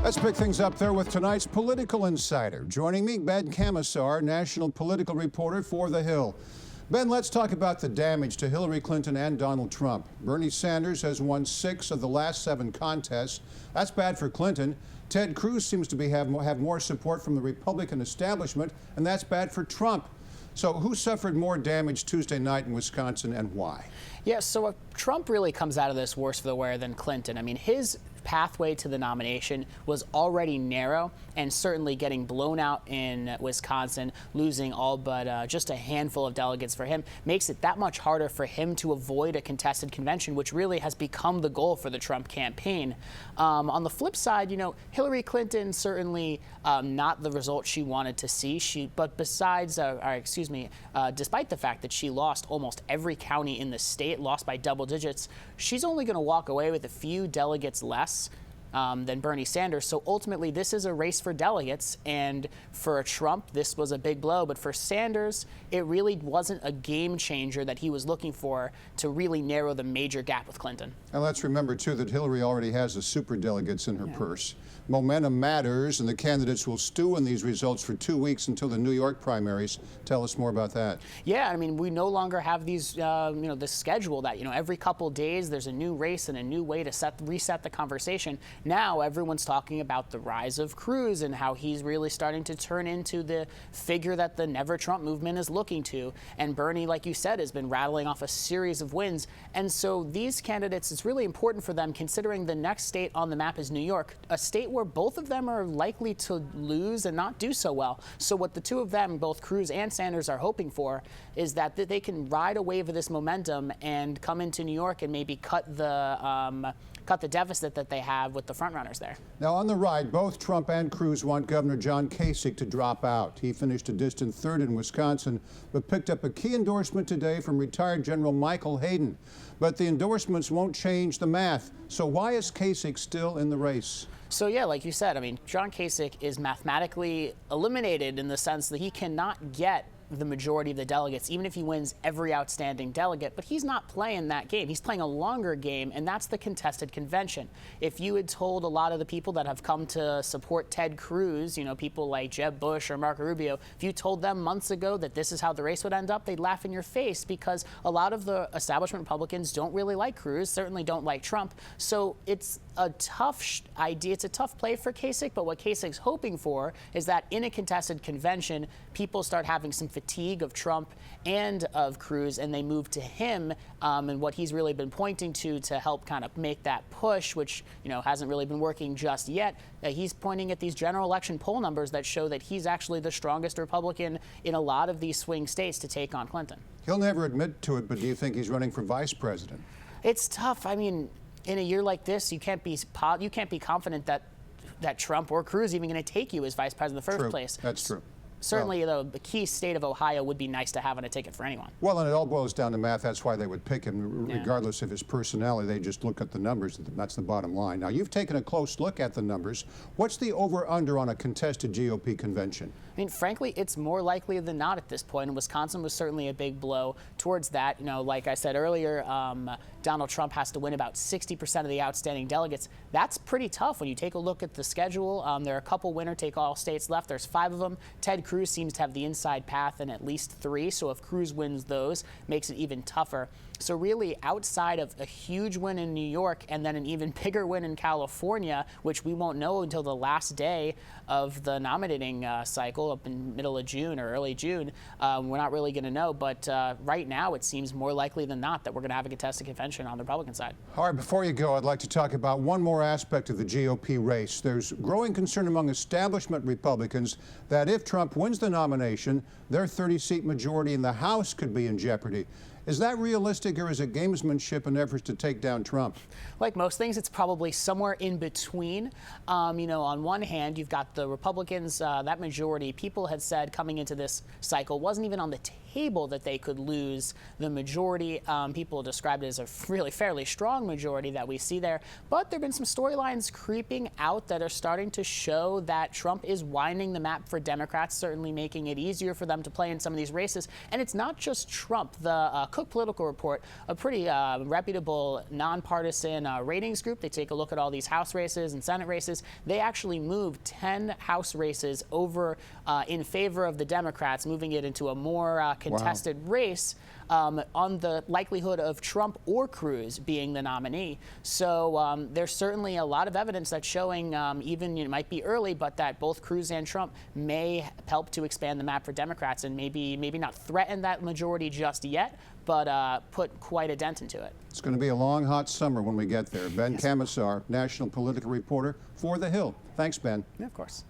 Let's pick things up there with tonight's political insider. Joining me, Ben Kamisar, national political reporter for The Hill. Ben, let's talk about the damage to Hillary Clinton and Donald Trump. Bernie Sanders has won 6 of the last 7 contests. That's bad for Clinton. Ted Cruz seems to have more support from the Republican establishment, and that's bad for Trump. So who suffered more damage Tuesday night in Wisconsin and why? Yeah, so Trump really comes out of this worse for the wear than Clinton. I mean, his pathway to the nomination was already narrow, and certainly getting blown out in Wisconsin, losing all but just a handful of delegates for him, makes it that much harder for him to avoid a contested convention, which really has become the goal for the Trump campaign. On the flip side, you know, Hillary Clinton certainly not the result she wanted to see. But despite the fact that she lost almost every county in the state, lost by double digits, she's only going to walk away with a few delegates less than Bernie Sanders. So ultimately, this is a race for delegates. And for Trump, this was a big blow. But for Sanders, it really wasn't a game changer that he was looking for to really narrow the major gap with Clinton. And let's remember, too, that Hillary already has the superdelegates in her purse. Momentum matters, and the candidates will stew in these results for 2 weeks until the New York primaries. Tell us more about that. Yeah, I mean, we no longer have these, this schedule that, every couple days there's a new race and a new way to reset the conversation. Now everyone's talking about the rise of Cruz and how he's really starting to turn into the figure that the Never Trump movement is looking to. And Bernie, like you said, has been rattling off a series of wins. And so these candidates, it's really important for them, considering the next state on the map is New York, a state where both of them are likely to lose and not do so well. So what the two of them, both Cruz and Sanders, are hoping for is that they can ride a wave of this momentum and come into New York and maybe cut the deficit that they have with the frontrunners there. Now, on the ride, both Trump and Cruz want Governor John Kasich to drop out. He finished a distant third in Wisconsin, but picked up a key endorsement today from retired General Michael Hayden. But the endorsements won't change the math. So why is Kasich still in the race? So yeah, like you said, I mean, John Kasich is mathematically eliminated in the sense that he cannot get the majority of the delegates, even if he wins every outstanding delegate. But he's not playing that game. He's playing a longer game, and that's the contested convention. If you had told a lot of the people that have come to support Ted Cruz, people like Jeb Bush or Marco Rubio, if you told them months ago that this is how the race would end up, they'd laugh in your face, because a lot of the establishment Republicans don't really like Cruz, certainly don't like Trump. So it's a tough idea. It's a tough play for Kasich, but what Kasich's hoping for is that in a contested convention, people start having some fatigue of Trump and of Cruz, and they move to him and what he's really been pointing to help kind of make that push, which hasn't really been working just yet. He's pointing at these general election poll numbers that show that he's actually the strongest Republican in a lot of these swing states to take on Clinton. He'll never admit to it, but do you think he's running for vice president? It's tough. I mean, in a year like this, you can't be confident that Trump or Cruz even going to take you as vice president in the first place. That's true. Certainly, the key state of Ohio would be nice to have on a ticket for anyone. Well, and it all boils down to math. That's why they would pick him, regardless of his personality. They just look at the numbers. That's the bottom line. Now, you've taken a close look at the numbers. What's the over-under on a contested GOP convention? I mean, frankly, it's more likely than not at this point. And Wisconsin was certainly a big blow towards that. Like I said earlier, Donald Trump has to win about 60% of the outstanding delegates. That's pretty tough when you take a look at the schedule. There are a couple winner-take-all states left. There's 5 of them. Ted Cruz seems to have the inside path in at least 3. So if Cruz wins those, makes it even tougher. So really, outside of a huge win in New York and then an even bigger win in California, which we won't know until the last day of the nominating cycle up in middle of June or early June, we're not really going to know. But right now, it seems more likely than not that we're going to have a contested convention on the Republican side. All right, before you go, I'd like to talk about one more aspect of the GOP race. There's growing concern among establishment Republicans that if Trump wins the nomination, their 30-seat majority in the House could be in jeopardy. Is that realistic, or is it gamesmanship in efforts to take down Trump? Like most things, it's probably somewhere in between. On one hand, you've got the Republicans, that majority, people had said coming into this cycle wasn't even on the table that they could lose the majority. People described it as a really fairly strong majority that we see there. But there have been some storylines creeping out that are starting to show that Trump is widening the map for Democrats, certainly making it easier for them to play in some of these races. And it's not just Trump. The Cook Political Report, a pretty reputable, nonpartisan ratings group, they take a look at all these House races and Senate races. They actually moved 10 House races over in favor of the Democrats, moving it into a more contested race on the likelihood of Trump or Cruz being the nominee. So there's certainly a lot of evidence that's showing, even it might be early, but that both Cruz and Trump may help to expand the map for Democrats and maybe not threaten that majority just yet, but put quite a dent into it. It's going to be a long, hot summer when we get there. Ben Kamisar, national political reporter for The Hill. Thanks, Ben. Yeah, of course.